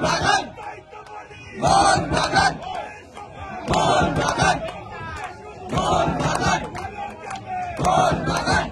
বাগান মোহন বাগান মোহন বাগান মোহন বাগান মোহন বাগান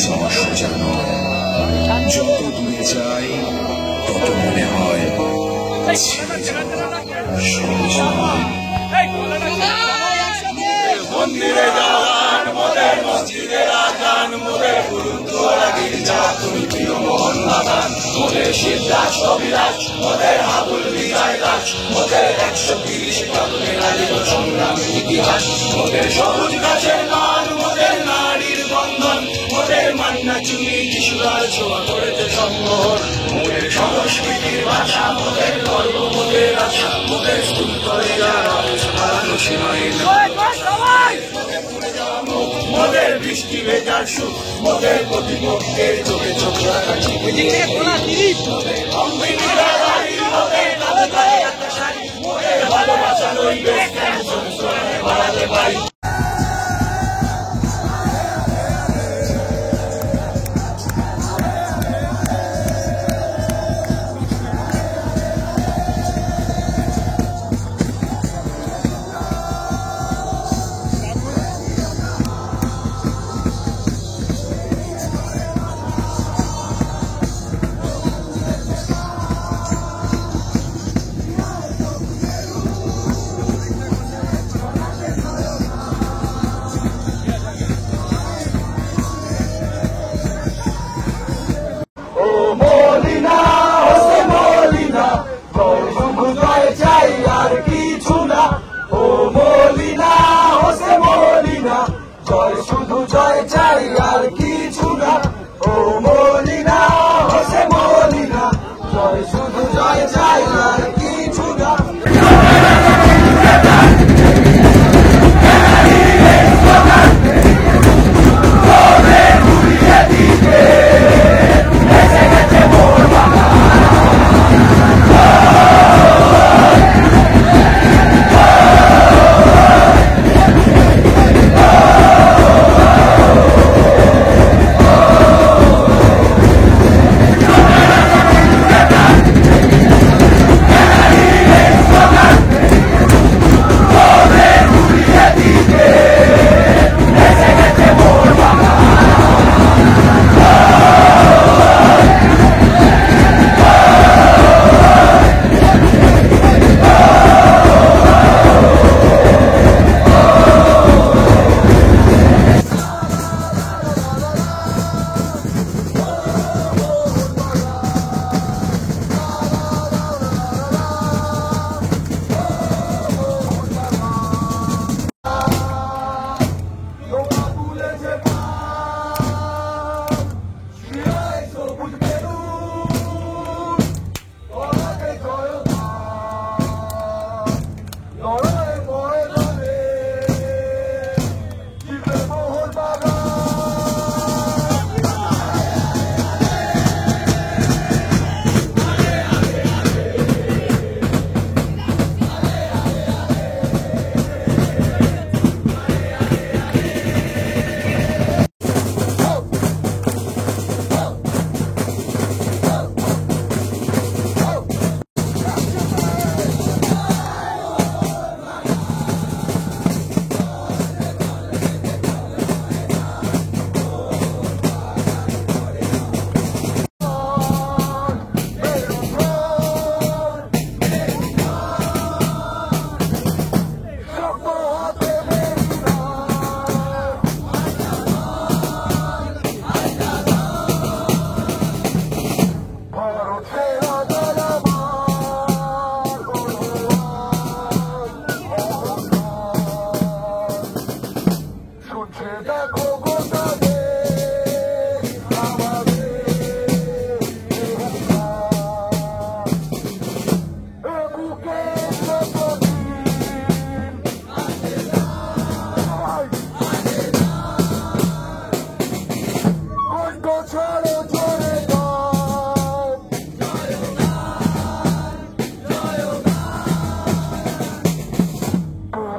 যাওয়া সোজা নয়, যত দূরে যাই তত মনে হয় ছেড়ে যাওয়া সহজ নয়। মন্দিরে যাওয়ান মোদের মসজিদের আজান মোদের গুরুদ্বারা গির্জা তুমি প্রিয় মোহন বাগান মোদের সিদ্ধাস কবিরাজ মোদের হাবুল বিজয় দাস মোদের 130 কারণের আলিল সংগ্রামের ইতিহাস মোদের সবুজ গাছের মান মোদের নারীর বন্ধন মোদের মান্না চুনি যিশুরার ছোঁয়া করেছে সম্মোহন মোদের সংস্কৃতির ভাষা মোদের গর্ব মোদের আশা মোদের স্কুল কলেজার হারানো সীমাহীন মোদের বৃষ্টি ভেজার সুখ মোদের প্রতিপক্ষের চোখে চোখ রাখা মোদের ভালোবাসা রইবে বাড়াতে পারি।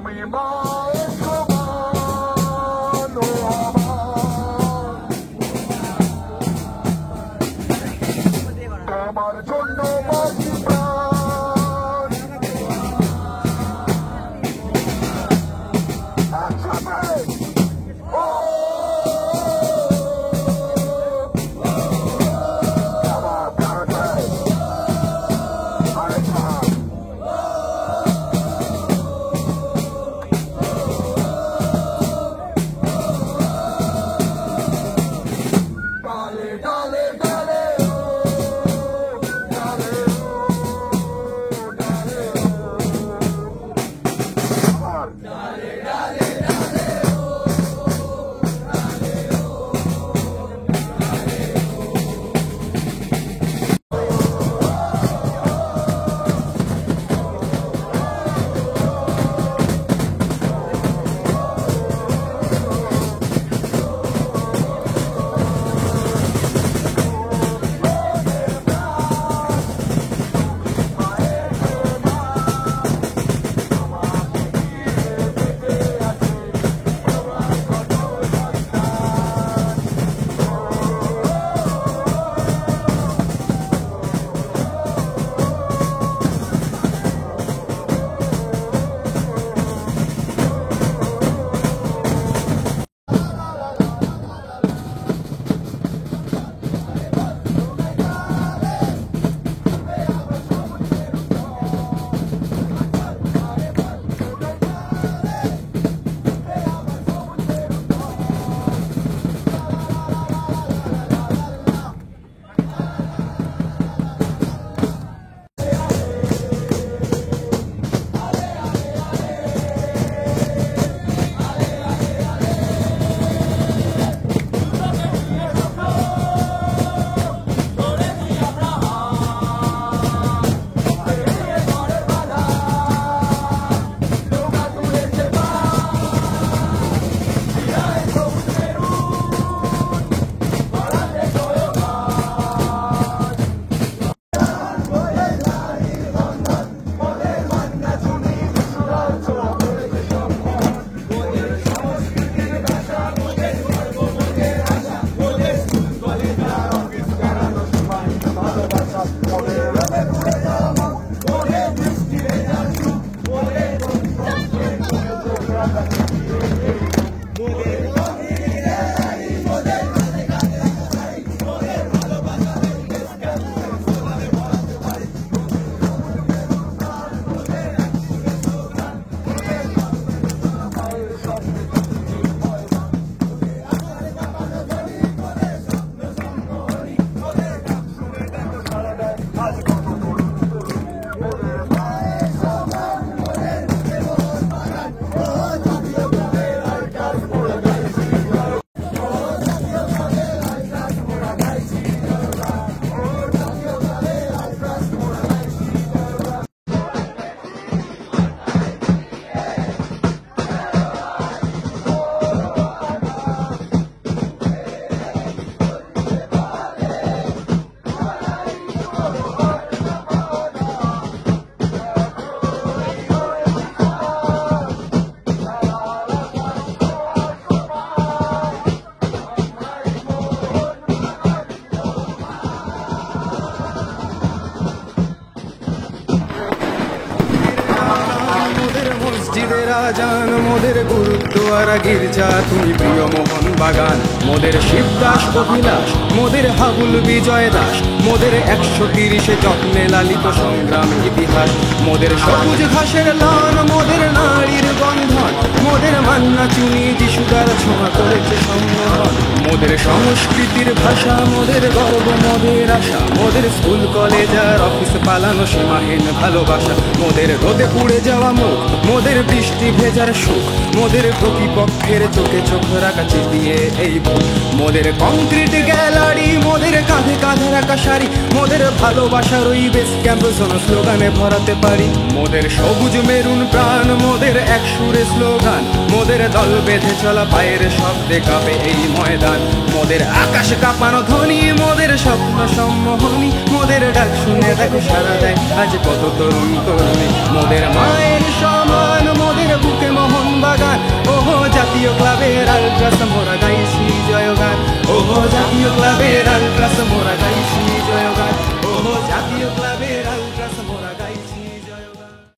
তুমি মায়ের সমান ও আমার, তোমার জন্য বাঁচি প্রাণ। একসাথে ও আমার প্রাণে আরেকটা ডালে ডালে ডালে ডালে ডালে আমার ডালে ডালে মসজিদের আজান মোদের গুরুদ্বারা গির্জা তুমি প্রিয় মোহন বাগান মোদের শিবদাস অভিলাষ মোদের হাবুল বিজয় দাস মোদের 130 যত্নে লালিত সংগ্রাম ইতিহাস মোদের সবুজ ঘাসের লান মোদের নারীর বন্ধন মোদের মান্না চুনি যিশুদার ছোঁয়া করেছে সম্মোহন মোদের সংস্কৃতির ভাষা মোদের গর্ব মোদের আশা মোদের স্কুল কলেজ আর অফিস পালানো সীমাহীন ভালোবাসা মোদের রোদে পুড়ে যাওয়া মুখ মোদের বৃষ্টি ভেজার সুখ মোদের প্রতিপক্ষের চোখে চোখ রাখা চিপিয়ে এই বুক মোদের কংক্রিট গ্যালারি মোদের কাঁধে কাঁধে রাখা শাড়ি মোদের ভালোবাসার ওই বেস ক্যাম্প স্লোগানে ভরাতে পারি মোদের সবুজ মেরুন প্রাণ মোদের এক সুরে স্লোগান মোদের দল বেঁধে চলা পায়ের শব্দে কাঁপে এই ময়দান মোদের আকাশ কাঁপানো ধ্বনি মোদের স্বপ্ন সম্মোহনী মোদের ডাক শুনে দেখো সারা দেয় আজ কত তরুণ তরুণী মোদের মায়ের সমান মোদের আমাদের বুকে মোহন বাগান। ওহো জাতীয় ক্লাবের আলট্রাস মোরা গাইছি জয়গান। ওহো জাতীয় ক্লাবের আলট্রাস মোরা